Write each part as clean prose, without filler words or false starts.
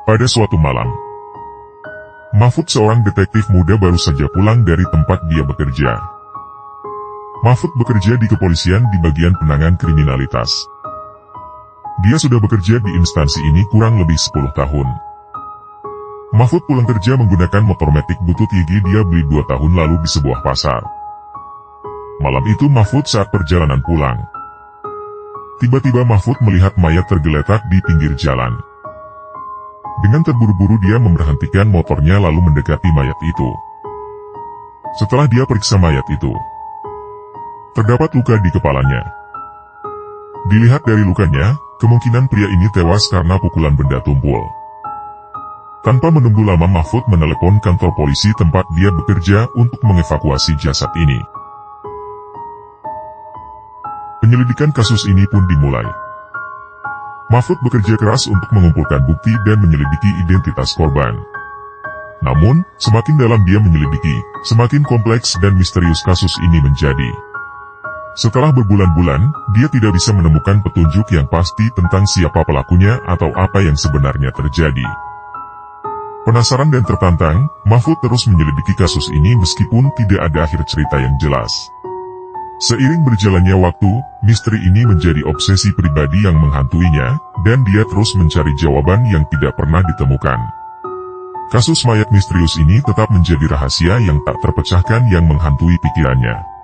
Pada suatu malam, Mahfud, seorang detektif muda, baru saja pulang dari tempat dia bekerja. Mahfud bekerja di kepolisian di bagian penanganan kriminalitas. Dia sudah bekerja di instansi ini kurang lebih 10 tahun. Mahfud pulang kerja menggunakan motor metik butut gigi dia beli 2 tahun lalu di sebuah pasar. Malam itu Mahfud saat perjalanan pulang, tiba-tiba Mahfud melihat mayat tergeletak di pinggir jalan. Dengan terburu-buru dia memberhentikan motornya lalu mendekati mayat itu. Setelah dia periksa mayat itu, terdapat luka di kepalanya. Dilihat dari lukanya, kemungkinan pria ini tewas karena pukulan benda tumpul. Tanpa menunggu lama Mahfud menelepon kantor polisi tempat dia bekerja untuk mengevakuasi jasad ini. Penyelidikan kasus ini pun dimulai. Mahfud bekerja keras untuk mengumpulkan bukti dan menyelidiki identitas korban. Namun, semakin dalam dia menyelidiki, semakin kompleks dan misterius kasus ini menjadi. Setelah berbulan-bulan, dia tidak bisa menemukan petunjuk yang pasti tentang siapa pelakunya atau apa yang sebenarnya terjadi. Penasaran dan tertantang, Mahfud terus menyelidiki kasus ini meskipun tidak ada akhir cerita yang jelas. Seiring berjalannya waktu, misteri ini menjadi obsesi pribadi yang menghantuinya, dan dia terus mencari jawaban yang tidak pernah ditemukan. Kasus mayat misterius ini tetap menjadi rahasia yang tak terpecahkan yang menghantui pikirannya.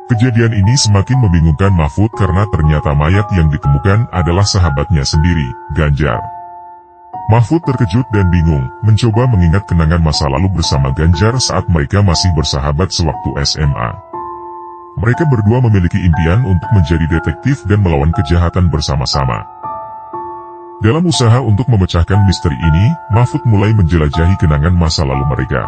Kejadian ini semakin membingungkan Mahfud karena ternyata mayat yang ditemukan adalah sahabatnya sendiri, Ganjar. Mahfud terkejut dan bingung, mencoba mengingat kenangan masa lalu bersama Ganjar saat mereka masih bersahabat sewaktu SMA. Mereka berdua memiliki impian untuk menjadi detektif dan melawan kejahatan bersama-sama. Dalam usaha untuk memecahkan misteri ini, Mahfud mulai menjelajahi kenangan masa lalu mereka.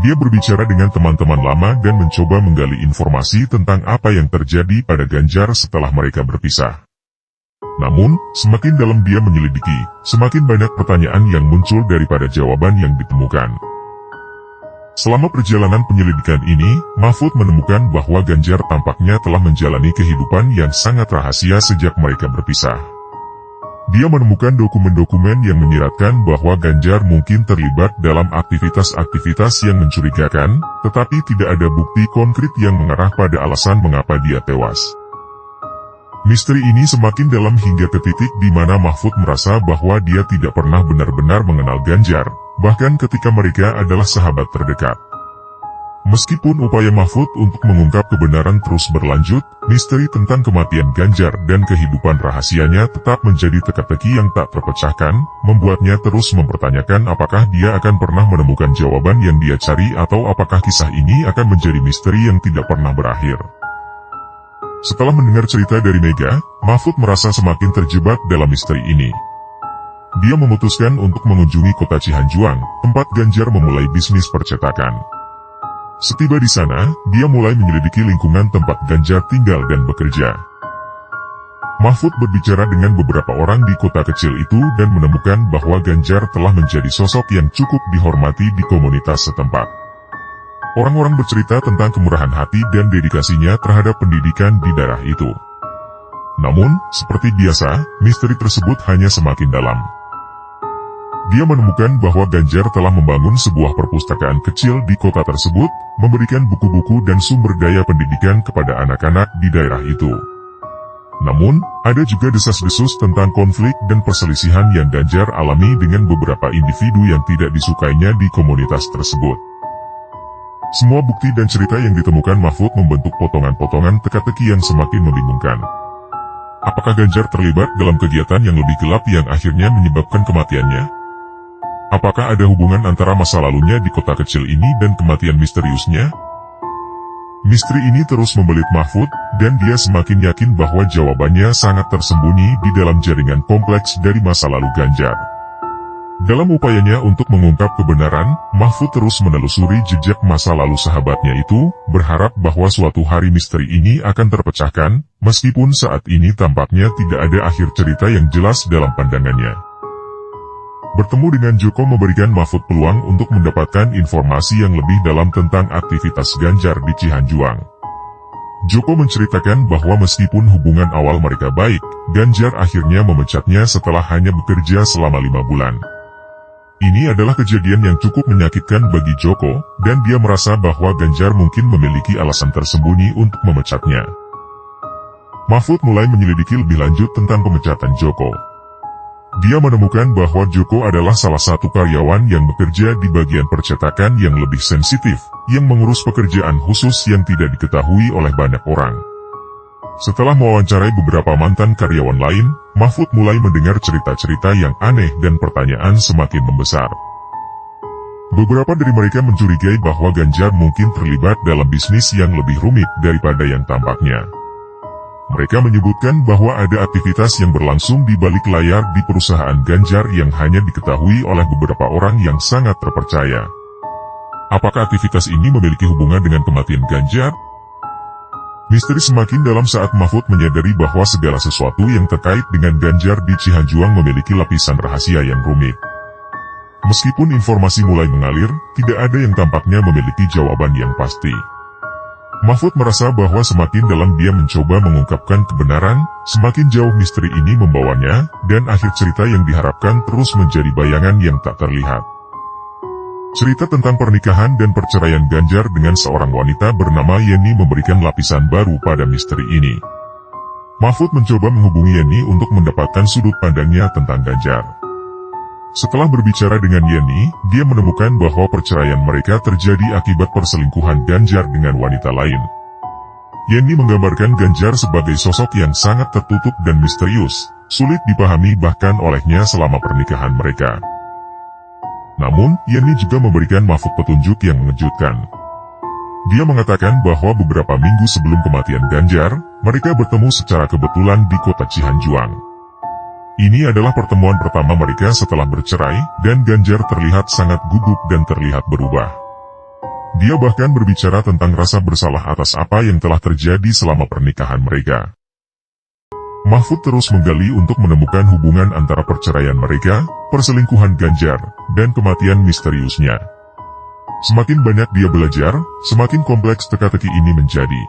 Dia berbicara dengan teman-teman lama dan mencoba menggali informasi tentang apa yang terjadi pada Ganjar setelah mereka berpisah. Namun, semakin dalam dia menyelidiki, semakin banyak pertanyaan yang muncul daripada jawaban yang ditemukan. Selama perjalanan penyelidikan ini, Mahfud menemukan bahwa Ganjar tampaknya telah menjalani kehidupan yang sangat rahasia sejak mereka berpisah. Dia menemukan dokumen-dokumen yang menyiratkan bahwa Ganjar mungkin terlibat dalam aktivitas-aktivitas yang mencurigakan, tetapi tidak ada bukti konkret yang mengarah pada alasan mengapa dia tewas. Misteri ini semakin dalam hingga ke titik di mana Mahfud merasa bahwa dia tidak pernah benar-benar mengenal Ganjar, bahkan ketika mereka adalah sahabat terdekat. Meskipun upaya Mahfud untuk mengungkap kebenaran terus berlanjut, misteri tentang kematian Ganjar dan kehidupan rahasianya tetap menjadi teka-teki yang tak terpecahkan, membuatnya terus mempertanyakan apakah dia akan pernah menemukan jawaban yang dia cari atau apakah kisah ini akan menjadi misteri yang tidak pernah berakhir. Setelah mendengar cerita dari Mega, Mahfud merasa semakin terjebak dalam misteri ini. Dia memutuskan untuk mengunjungi kota Cihanjuang, tempat Ganjar memulai bisnis percetakan. Setiba di sana, dia mulai menyelidiki lingkungan tempat Ganjar tinggal dan bekerja. Mahfud berbicara dengan beberapa orang di kota kecil itu dan menemukan bahwa Ganjar telah menjadi sosok yang cukup dihormati di komunitas setempat. Orang-orang bercerita tentang kemurahan hati dan dedikasinya terhadap pendidikan di daerah itu. Namun, seperti biasa, misteri tersebut hanya semakin dalam. Dia menemukan bahwa Ganjar telah membangun sebuah perpustakaan kecil di kota tersebut, memberikan buku-buku dan sumber daya pendidikan kepada anak-anak di daerah itu. Namun, ada juga desas-desus tentang konflik dan perselisihan yang Ganjar alami dengan beberapa individu yang tidak disukainya di komunitas tersebut. Semua bukti dan cerita yang ditemukan Mahfud membentuk potongan-potongan teka-teki yang semakin membingungkan. Apakah Ganjar terlibat dalam kegiatan yang lebih gelap yang akhirnya menyebabkan kematiannya? Apakah ada hubungan antara masa lalunya di kota kecil ini dan kematian misteriusnya? Misteri ini terus membelit Mahfud, dan dia semakin yakin bahwa jawabannya sangat tersembunyi di dalam jaringan kompleks dari masa lalu Ganjar. Dalam upayanya untuk mengungkap kebenaran, Mahfud terus menelusuri jejak masa lalu sahabatnya itu, berharap bahwa suatu hari misteri ini akan terpecahkan, meskipun saat ini tampaknya tidak ada akhir cerita yang jelas dalam pandangannya. Bertemu dengan Joko memberikan Mahfud peluang untuk mendapatkan informasi yang lebih dalam tentang aktivitas Ganjar di Cihanjuang. Joko menceritakan bahwa meskipun hubungan awal mereka baik, Ganjar akhirnya memecatnya setelah hanya bekerja selama 5 bulan. Ini adalah kejadian yang cukup menyakitkan bagi Joko, dan dia merasa bahwa Ganjar mungkin memiliki alasan tersembunyi untuk memecatnya. Mahfud mulai menyelidiki lebih lanjut tentang pemecatan Joko. Dia menemukan bahwa Joko adalah salah satu karyawan yang bekerja di bagian percetakan yang lebih sensitif, yang mengurus pekerjaan khusus yang tidak diketahui oleh banyak orang. Setelah mewawancarai beberapa mantan karyawan lain, Mahfud mulai mendengar cerita-cerita yang aneh dan pertanyaan semakin membesar. Beberapa dari mereka mencurigai bahwa Ganjar mungkin terlibat dalam bisnis yang lebih rumit daripada yang tampaknya. Mereka menyebutkan bahwa ada aktivitas yang berlangsung di balik layar di perusahaan Ganjar yang hanya diketahui oleh beberapa orang yang sangat terpercaya. Apakah aktivitas ini memiliki hubungan dengan kematian Ganjar? Misteri semakin dalam saat Mahfud menyadari bahwa segala sesuatu yang terkait dengan Ganjar di Cihanjuang memiliki lapisan rahasia yang rumit. Meskipun informasi mulai mengalir, tidak ada yang tampaknya memiliki jawaban yang pasti. Mahfud merasa bahwa semakin dalam dia mencoba mengungkapkan kebenaran, semakin jauh misteri ini membawanya, dan akhir cerita yang diharapkan terus menjadi bayangan yang tak terlihat. Cerita tentang pernikahan dan perceraian Ganjar dengan seorang wanita bernama Yeni memberikan lapisan baru pada misteri ini. Mahfud mencoba menghubungi Yeni untuk mendapatkan sudut pandangnya tentang Ganjar. Setelah berbicara dengan Yeni, dia menemukan bahwa perceraian mereka terjadi akibat perselingkuhan Ganjar dengan wanita lain. Yeni menggambarkan Ganjar sebagai sosok yang sangat tertutup dan misterius, sulit dipahami bahkan olehnya selama pernikahan mereka. Namun, Yeni juga memberikan Mahfud petunjuk yang mengejutkan. Dia mengatakan bahwa beberapa minggu sebelum kematian Ganjar, mereka bertemu secara kebetulan di kota Cihanjuang. Ini adalah pertemuan pertama mereka setelah bercerai, dan Ganjar terlihat sangat gugup dan terlihat berubah. Dia bahkan berbicara tentang rasa bersalah atas apa yang telah terjadi selama pernikahan mereka. Mahfud terus menggali untuk menemukan hubungan antara perceraian mereka, perselingkuhan Ganjar, dan kematian misteriusnya. Semakin banyak dia belajar, semakin kompleks teka-teki ini menjadi.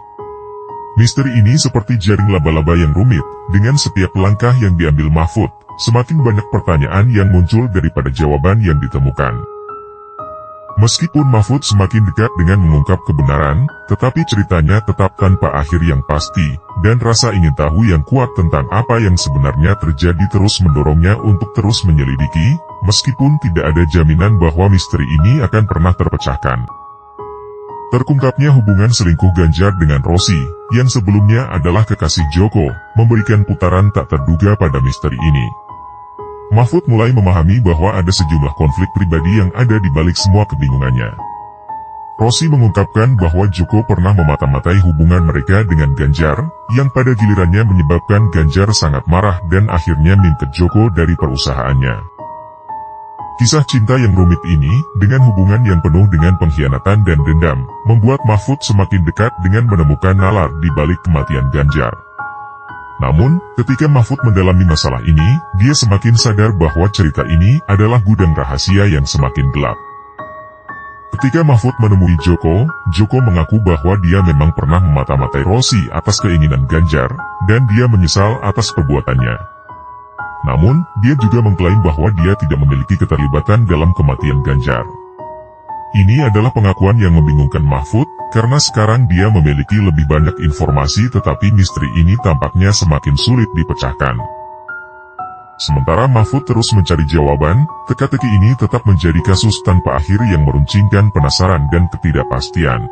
Misteri ini seperti jaring laba-laba yang rumit, dengan setiap langkah yang diambil Mahfud, semakin banyak pertanyaan yang muncul daripada jawaban yang ditemukan. Meskipun Mahfud semakin dekat dengan mengungkap kebenaran, tetapi ceritanya tetap tanpa akhir yang pasti, dan rasa ingin tahu yang kuat tentang apa yang sebenarnya terjadi terus mendorongnya untuk terus menyelidiki, meskipun tidak ada jaminan bahwa misteri ini akan pernah terpecahkan. Terungkapnya hubungan selingkuh Ganjar dengan Rosi, yang sebelumnya adalah kekasih Joko, memberikan putaran tak terduga pada misteri ini. Mahfud mulai memahami bahwa ada sejumlah konflik pribadi yang ada di balik semua kebingungannya. Rosi mengungkapkan bahwa Joko pernah memata-matai hubungan mereka dengan Ganjar, yang pada gilirannya menyebabkan Ganjar sangat marah dan akhirnya mingket Joko dari perusahaannya. Kisah cinta yang rumit ini, dengan hubungan yang penuh dengan pengkhianatan dan dendam, membuat Mahfud semakin dekat dengan menemukan nalar di balik kematian Ganjar. Namun, ketika Mahfud mendalami masalah ini, dia semakin sadar bahwa cerita ini adalah gudang rahasia yang semakin gelap. Ketika Mahfud menemui Joko, Joko mengaku bahwa dia memang pernah memata-matai Rosi atas keinginan Ganjar, dan dia menyesal atas perbuatannya. Namun, dia juga mengklaim bahwa dia tidak memiliki keterlibatan dalam kematian Ganjar. Ini adalah pengakuan yang membingungkan Mahfud, karena sekarang dia memiliki lebih banyak informasi tetapi misteri ini tampaknya semakin sulit dipecahkan. Sementara Mahfud terus mencari jawaban, teka-teki ini tetap menjadi kasus tanpa akhir yang meruncingkan penasaran dan ketidakpastian.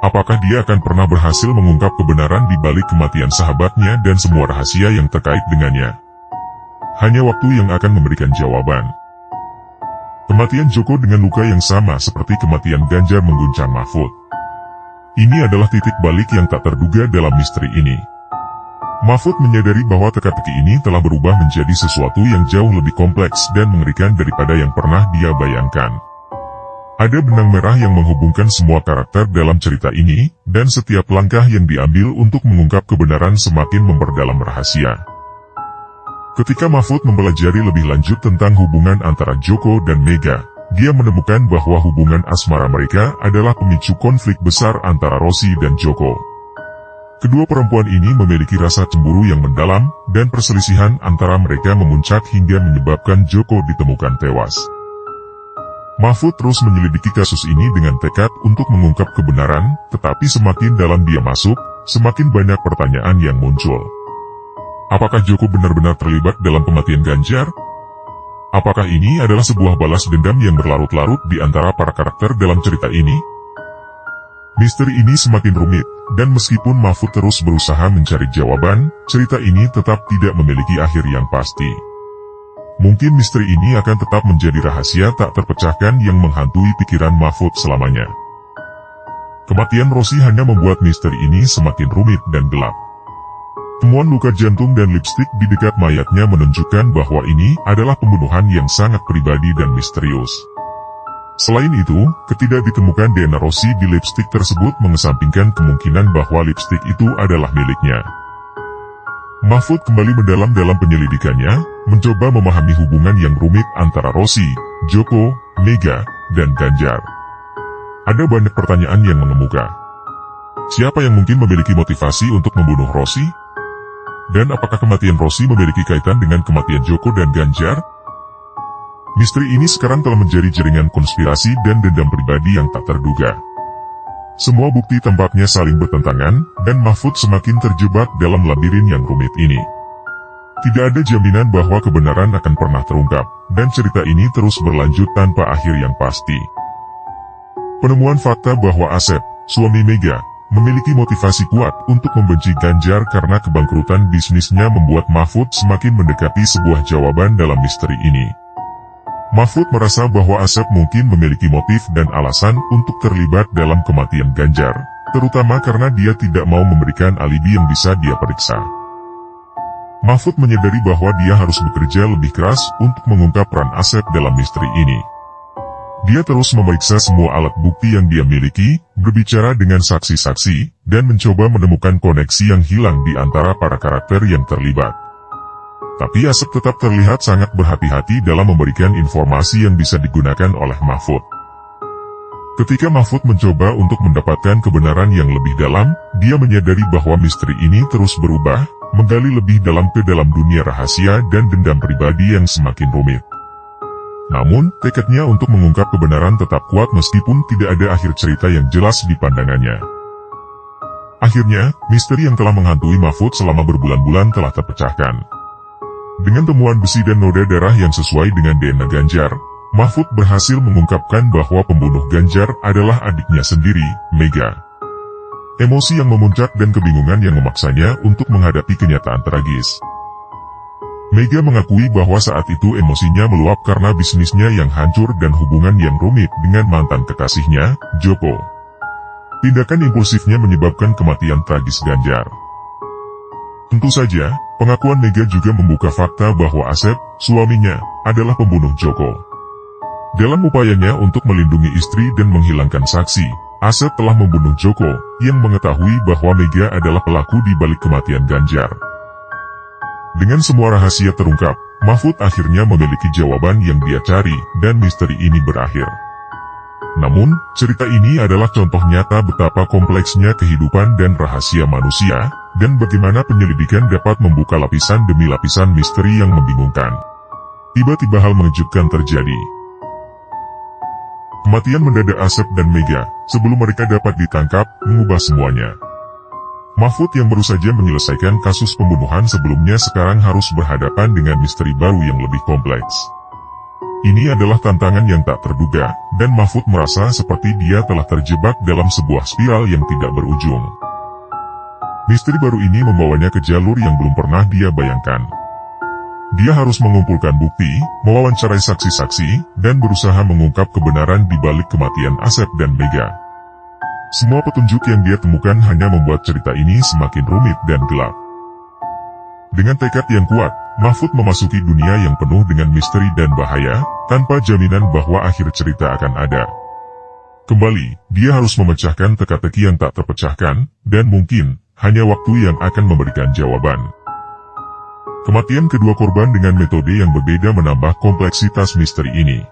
Apakah dia akan pernah berhasil mengungkap kebenaran di balik kematian sahabatnya dan semua rahasia yang terkait dengannya? Hanya waktu yang akan memberikan jawaban. Kematian Joko dengan luka yang sama seperti kematian Ganjar mengguncang Mahfud. Ini adalah titik balik yang tak terduga dalam misteri ini. Mahfud menyadari bahwa teka-teki ini telah berubah menjadi sesuatu yang jauh lebih kompleks dan mengerikan daripada yang pernah dia bayangkan. Ada benang merah yang menghubungkan semua karakter dalam cerita ini, dan setiap langkah yang diambil untuk mengungkap kebenaran semakin memperdalam rahasia. Ketika Mahfud mempelajari lebih lanjut tentang hubungan antara Joko dan Mega, dia menemukan bahwa hubungan asmara mereka adalah pemicu konflik besar antara Rosi dan Joko. Kedua perempuan ini memiliki rasa cemburu yang mendalam, dan perselisihan antara mereka memuncak hingga menyebabkan Joko ditemukan tewas. Mahfud terus menyelidiki kasus ini dengan tekad untuk mengungkap kebenaran, tetapi semakin dalam dia masuk, semakin banyak pertanyaan yang muncul. Apakah Joko benar-benar terlibat dalam kematian Ganjar? Apakah ini adalah sebuah balas dendam yang berlarut-larut di antara para karakter dalam cerita ini? Misteri ini semakin rumit, dan meskipun Mahfud terus berusaha mencari jawaban, cerita ini tetap tidak memiliki akhir yang pasti. Mungkin misteri ini akan tetap menjadi rahasia tak terpecahkan yang menghantui pikiran Mahfud selamanya. Kematian Rosi hanya membuat misteri ini semakin rumit dan gelap. Temuan luka jantung dan lipstik di dekat mayatnya menunjukkan bahwa ini adalah pembunuhan yang sangat pribadi dan misterius. Selain itu, ketidak ditemukan DNA Rosi di lipstik tersebut mengesampingkan kemungkinan bahwa lipstik itu adalah miliknya. Mahfud kembali mendalam dalam penyelidikannya, mencoba memahami hubungan yang rumit antara Rosi, Joko, Mega, dan Ganjar. Ada banyak pertanyaan yang mengemuka. Siapa yang mungkin memiliki motivasi untuk membunuh Rosi? Dan apakah kematian Rosi memiliki kaitan dengan kematian Joko dan Ganjar? Misteri ini sekarang telah menjadi jaringan konspirasi dan dendam pribadi yang tak terduga. Semua bukti tampaknya saling bertentangan, dan Mahfud semakin terjebak dalam labirin yang rumit ini. Tidak ada jaminan bahwa kebenaran akan pernah terungkap, dan cerita ini terus berlanjut tanpa akhir yang pasti. Penemuan fakta bahwa Asep, suami Mega, memiliki motivasi kuat untuk membenci Ganjar karena kebangkrutan bisnisnya membuat Mahfud semakin mendekati sebuah jawaban dalam misteri ini. Mahfud merasa bahwa Asep mungkin memiliki motif dan alasan untuk terlibat dalam kematian Ganjar, terutama karena dia tidak mau memberikan alibi yang bisa dia periksa. Mahfud menyadari bahwa dia harus bekerja lebih keras untuk mengungkap peran Asep dalam misteri ini. Dia terus memeriksa semua alat bukti yang dia miliki, berbicara dengan saksi-saksi, dan mencoba menemukan koneksi yang hilang di antara para karakter yang terlibat. Tapi Asep tetap terlihat sangat berhati-hati dalam memberikan informasi yang bisa digunakan oleh Mahfud. Ketika Mahfud mencoba untuk mendapatkan kebenaran yang lebih dalam, dia menyadari bahwa misteri ini terus berubah, menggali lebih dalam ke dalam dunia rahasia dan dendam pribadi yang semakin rumit. Namun, tekadnya untuk mengungkap kebenaran tetap kuat meskipun tidak ada akhir cerita yang jelas di pandangannya. Akhirnya, misteri yang telah menghantui Mahfud selama berbulan-bulan telah terpecahkan. Dengan temuan besi dan noda darah yang sesuai dengan DNA Ganjar, Mahfud berhasil mengungkapkan bahwa pembunuh Ganjar adalah adiknya sendiri, Mega. Emosi yang memuncak dan kebingungan yang memaksanya untuk menghadapi kenyataan tragis. Mega mengakui bahwa saat itu emosinya meluap karena bisnisnya yang hancur dan hubungan yang rumit dengan mantan kekasihnya, Joko. Tindakan impulsifnya menyebabkan kematian tragis Ganjar. Tentu saja, pengakuan Mega juga membuka fakta bahwa Asep, suaminya, adalah pembunuh Joko. Dalam upayanya untuk melindungi istri dan menghilangkan saksi, Asep telah membunuh Joko, yang mengetahui bahwa Mega adalah pelaku di balik kematian Ganjar. Dengan semua rahasia terungkap, Mahfud akhirnya memiliki jawaban yang dia cari, dan misteri ini berakhir. Namun, cerita ini adalah contoh nyata betapa kompleksnya kehidupan dan rahasia manusia, dan bagaimana penyelidikan dapat membuka lapisan demi lapisan misteri yang membingungkan. Tiba-tiba hal mengejutkan terjadi. Kematian mendadak Asep dan Mega, sebelum mereka dapat ditangkap, mengubah semuanya. Mahfud yang baru saja menyelesaikan kasus pembunuhan sebelumnya sekarang harus berhadapan dengan misteri baru yang lebih kompleks. Ini adalah tantangan yang tak terduga, dan Mahfud merasa seperti dia telah terjebak dalam sebuah spiral yang tidak berujung. Misteri baru ini membawanya ke jalur yang belum pernah dia bayangkan. Dia harus mengumpulkan bukti, mewawancarai saksi-saksi, dan berusaha mengungkap kebenaran di balik kematian Asep dan Mega. Semua petunjuk yang dia temukan hanya membuat cerita ini semakin rumit dan gelap. Dengan tekad yang kuat, Mahfud memasuki dunia yang penuh dengan misteri dan bahaya, tanpa jaminan bahwa akhir cerita akan ada. Kembali, dia harus memecahkan teka-teki yang tak terpecahkan, dan mungkin, hanya waktu yang akan memberikan jawaban. Kematian kedua korban dengan metode yang berbeda menambah kompleksitas misteri ini.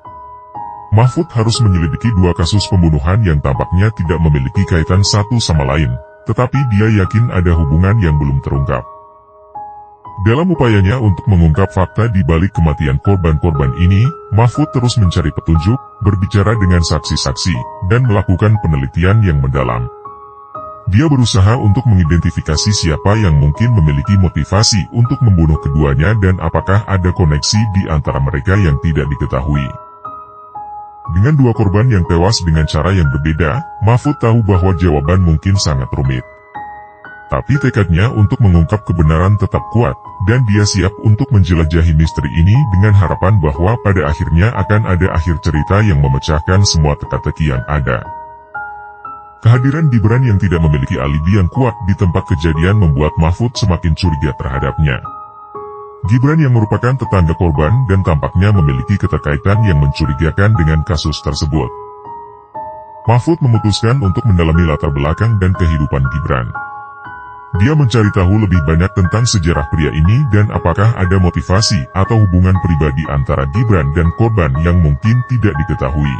Mahfud harus menyelidiki dua kasus pembunuhan yang tampaknya tidak memiliki kaitan satu sama lain, tetapi dia yakin ada hubungan yang belum terungkap. Dalam upayanya untuk mengungkap fakta di balik kematian korban-korban ini, Mahfud terus mencari petunjuk, berbicara dengan saksi-saksi, dan melakukan penelitian yang mendalam. Dia berusaha untuk mengidentifikasi siapa yang mungkin memiliki motivasi untuk membunuh keduanya dan apakah ada koneksi di antara mereka yang tidak diketahui. Dengan dua korban yang tewas dengan cara yang berbeda, Mahfud tahu bahwa jawaban mungkin sangat rumit. Tapi tekadnya untuk mengungkap kebenaran tetap kuat, dan dia siap untuk menjelajahi misteri ini dengan harapan bahwa pada akhirnya akan ada akhir cerita yang memecahkan semua teka-teki yang ada. Kehadiran Gibran yang tidak memiliki alibi yang kuat di tempat kejadian membuat Mahfud semakin curiga terhadapnya. Gibran yang merupakan tetangga korban dan tampaknya memiliki keterkaitan yang mencurigakan dengan kasus tersebut. Mahfud memutuskan untuk mendalami latar belakang dan kehidupan Gibran. Dia mencari tahu lebih banyak tentang sejarah pria ini dan apakah ada motivasi atau hubungan pribadi antara Gibran dan korban yang mungkin tidak diketahui.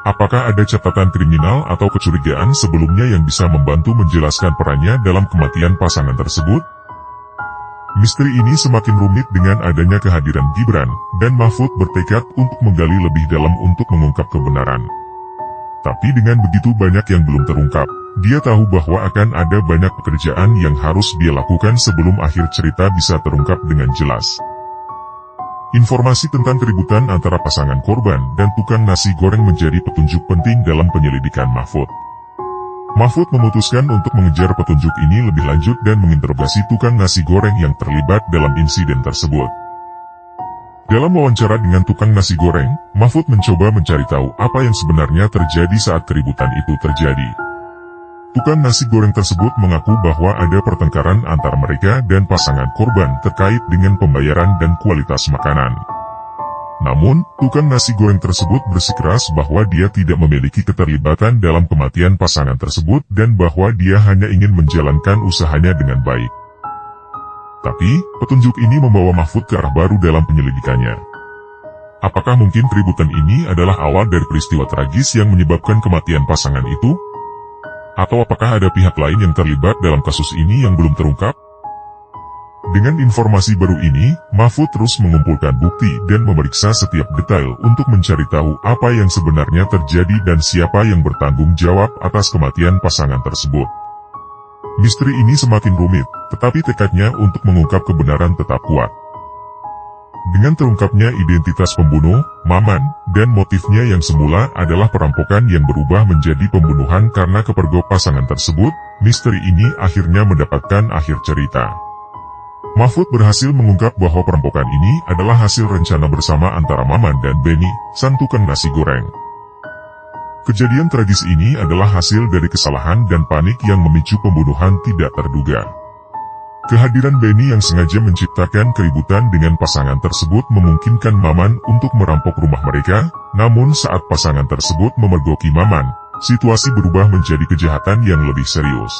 Apakah ada catatan kriminal atau kecurigaan sebelumnya yang bisa membantu menjelaskan perannya dalam kematian pasangan tersebut? Misteri ini semakin rumit dengan adanya kehadiran Gibran, dan Mahfud bertekad untuk menggali lebih dalam untuk mengungkap kebenaran. Tapi dengan begitu banyak yang belum terungkap, dia tahu bahwa akan ada banyak pekerjaan yang harus dia lakukan sebelum akhir cerita bisa terungkap dengan jelas. Informasi tentang keributan antara pasangan korban dan tukang nasi goreng menjadi petunjuk penting dalam penyelidikan Mahfud. Mahfud memutuskan untuk mengejar petunjuk ini lebih lanjut dan menginterogasi tukang nasi goreng yang terlibat dalam insiden tersebut. Dalam wawancara dengan tukang nasi goreng, Mahfud mencoba mencari tahu apa yang sebenarnya terjadi saat keributan itu terjadi. Tukang nasi goreng tersebut mengaku bahwa ada pertengkaran antara mereka dan pasangan korban terkait dengan pembayaran dan kualitas makanan. Namun, tukang nasi goreng tersebut bersikeras bahwa dia tidak memiliki keterlibatan dalam kematian pasangan tersebut dan bahwa dia hanya ingin menjalankan usahanya dengan baik. Tapi, petunjuk ini membawa Mahfud ke arah baru dalam penyelidikannya. Apakah mungkin keributan ini adalah awal dari peristiwa tragis yang menyebabkan kematian pasangan itu? Atau apakah ada pihak lain yang terlibat dalam kasus ini yang belum terungkap? Dengan informasi baru ini, Mahfud terus mengumpulkan bukti dan memeriksa setiap detail untuk mencari tahu apa yang sebenarnya terjadi dan siapa yang bertanggung jawab atas kematian pasangan tersebut. Misteri ini semakin rumit, tetapi tekadnya untuk mengungkap kebenaran tetap kuat. Dengan terungkapnya identitas pembunuh, Maman, dan motifnya yang semula adalah perampokan yang berubah menjadi pembunuhan karena kepergok pasangan tersebut, misteri ini akhirnya mendapatkan akhir cerita. Mahfud berhasil mengungkap bahwa perampokan ini adalah hasil rencana bersama antara Maman dan Benny, sang tukang nasi goreng. Kejadian tragis ini adalah hasil dari kesalahan dan panik yang memicu pembunuhan tidak terduga. Kehadiran Benny yang sengaja menciptakan keributan dengan pasangan tersebut memungkinkan Maman untuk merampok rumah mereka, namun saat pasangan tersebut memergoki Maman, situasi berubah menjadi kejahatan yang lebih serius.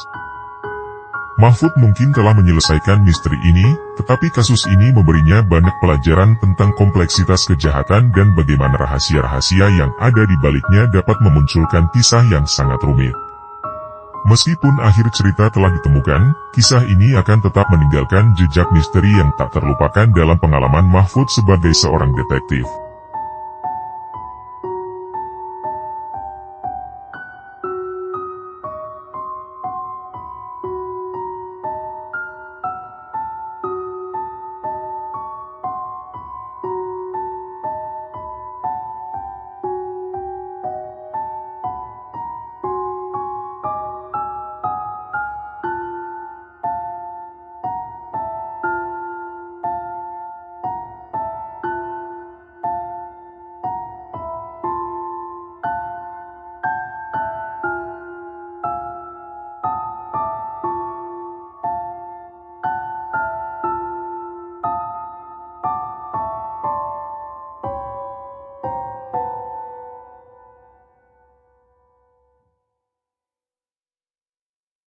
Mahfud mungkin telah menyelesaikan misteri ini, tetapi kasus ini memberinya banyak pelajaran tentang kompleksitas kejahatan dan bagaimana rahasia-rahasia yang ada di baliknya dapat memunculkan kisah yang sangat rumit. Meskipun akhir cerita telah ditemukan, kisah ini akan tetap meninggalkan jejak misteri yang tak terlupakan dalam pengalaman Mahfud sebagai seorang detektif.